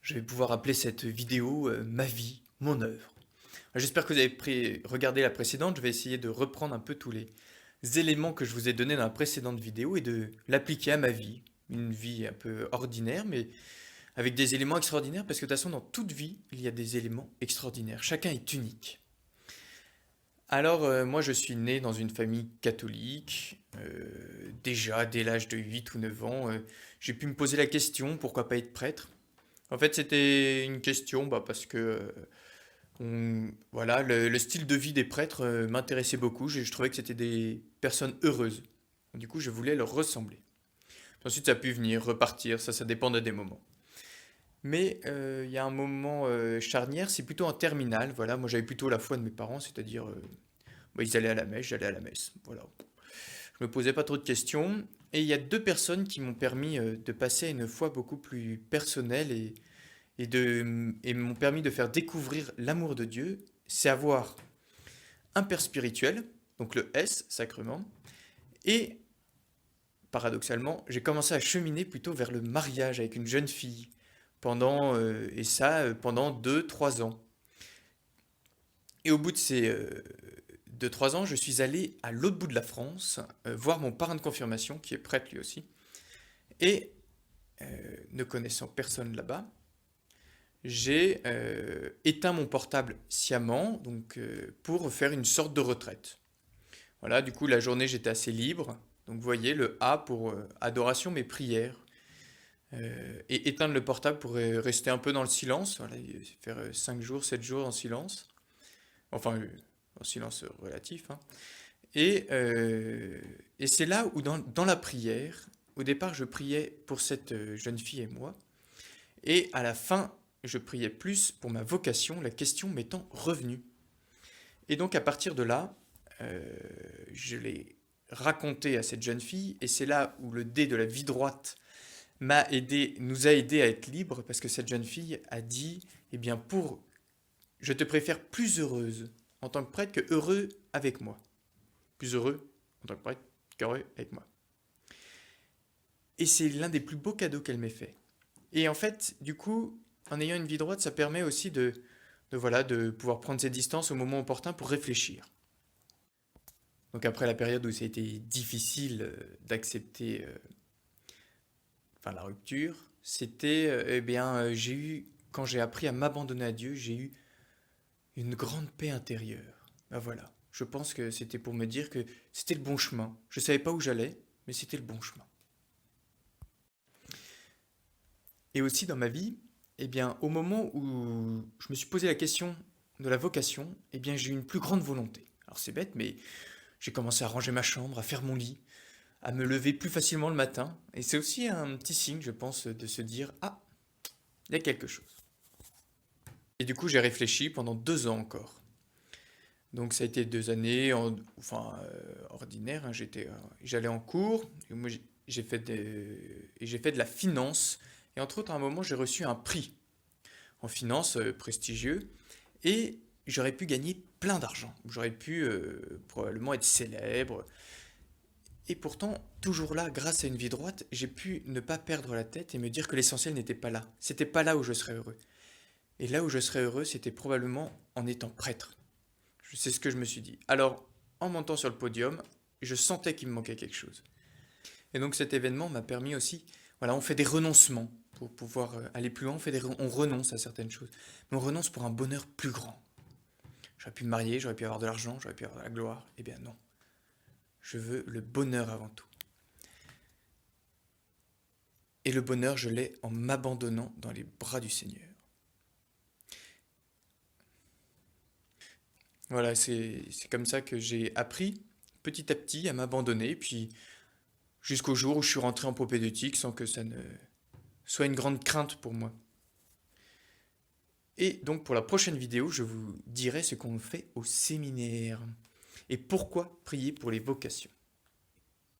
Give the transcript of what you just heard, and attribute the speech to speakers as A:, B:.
A: Je vais pouvoir appeler cette vidéo Ma vie, mon œuvre. J'espère que vous avez regardé la précédente. Je vais essayer de reprendre un peu tous les éléments que je vous ai donnés dans la précédente vidéo et de l'appliquer à ma vie. Une vie un peu ordinaire, mais avec des éléments extraordinaires, parce que de toute façon, dans toute vie, il y a des éléments extraordinaires. Chacun est unique. Alors, moi, je suis né dans une famille catholique. Déjà, dès l'âge de 8 ou 9 ans, j'ai pu me poser la question, pourquoi pas être prêtre? En fait, c'était une question parce que voilà, le style de vie des prêtres m'intéressait beaucoup. Je trouvais que c'était des personnes heureuses. Du coup, je voulais leur ressembler. Ensuite, ça a pu venir, repartir, ça dépend des moments. Mais il y a un moment charnière, c'est plutôt en terminale. Voilà, moi j'avais plutôt la foi de mes parents, c'est-à-dire ils allaient à la messe, j'allais à la messe. Voilà, je me posais pas trop de questions. Et il y a deux personnes qui m'ont permis de passer à une foi beaucoup plus personnelle et m'ont permis de faire découvrir l'amour de Dieu, c'est avoir un père spirituel, donc le S, sacrement, et paradoxalement, j'ai commencé à cheminer plutôt vers le mariage avec une jeune fille, pendant 2, 3 ans. Et au bout de ces 2, 3 ans, je suis allé à l'autre bout de la France, voir mon parrain de confirmation, qui est prêtre lui aussi, et ne connaissant personne là-bas, j'ai éteint mon portable sciemment donc, pour faire une sorte de retraite. Voilà, du coup, la journée, j'étais assez libre. Donc, vous voyez, le A pour adoration, mais prière. Et éteindre le portable pour rester un peu dans le silence. Voilà, faire 5 jours, 7 jours en silence. Enfin, en silence relatif, hein. Et c'est là où, dans la prière, au départ, je priais pour cette jeune fille et moi. Et à la fin, je priais plus pour ma vocation, la question m'étant revenue. Et donc à partir de là, je l'ai raconté à cette jeune fille, et c'est là où le dé de la vie droite nous a aidé à être libres, parce que cette jeune fille a dit, eh bien je te préfère plus heureuse en tant que prêtre que heureux avec moi. Plus heureux en tant que prêtre qu'heureux avec moi. Et c'est l'un des plus beaux cadeaux qu'elle m'ait fait. Et en fait, du coup, en ayant une vie droite, ça permet aussi de pouvoir prendre ses distances au moment opportun pour réfléchir. Donc après la période où ça a été difficile d'accepter la rupture, c'était, quand j'ai appris à m'abandonner à Dieu, j'ai eu une grande paix intérieure. Ben voilà, je pense que c'était pour me dire que c'était le bon chemin. Je ne savais pas où j'allais, mais c'était le bon chemin. Et aussi dans ma vie, au moment où je me suis posé la question de la vocation, j'ai eu une plus grande volonté. Alors c'est bête, mais j'ai commencé à ranger ma chambre, à faire mon lit, à me lever plus facilement le matin. Et c'est aussi un petit signe, je pense, de se dire, ah, il y a quelque chose. Et du coup, j'ai réfléchi pendant 2 ans encore. Donc ça a été 2 années, ordinaires, hein. J'allais en cours, et moi j'ai fait de la finance. Et entre autres, à un moment, j'ai reçu un prix en finance prestigieux, et j'aurais pu gagner plein d'argent. J'aurais pu probablement être célèbre. Et pourtant, toujours là, grâce à une vie droite, j'ai pu ne pas perdre la tête et me dire que l'essentiel n'était pas là. C'était pas là où je serais heureux. Et là où je serais heureux, c'était probablement en étant prêtre. C'est ce que je me suis dit. Alors, en montant sur le podium, je sentais qu'il me manquait quelque chose. Et donc cet événement m'a permis aussi, voilà, on fait des renoncements pour pouvoir aller plus loin, on renonce à certaines choses. Mais on renonce pour un bonheur plus grand. J'aurais pu me marier, j'aurais pu avoir de l'argent, j'aurais pu avoir de la gloire. Eh bien non. Je veux le bonheur avant tout. Et le bonheur, je l'ai en m'abandonnant dans les bras du Seigneur. Voilà, c'est comme ça que j'ai appris petit à petit à m'abandonner, puis jusqu'au jour où je suis rentré en propédeutique sans que ça ne soit une grande crainte pour moi. Et donc pour la prochaine vidéo, je vous dirai ce qu'on fait au séminaire et pourquoi prier pour les vocations.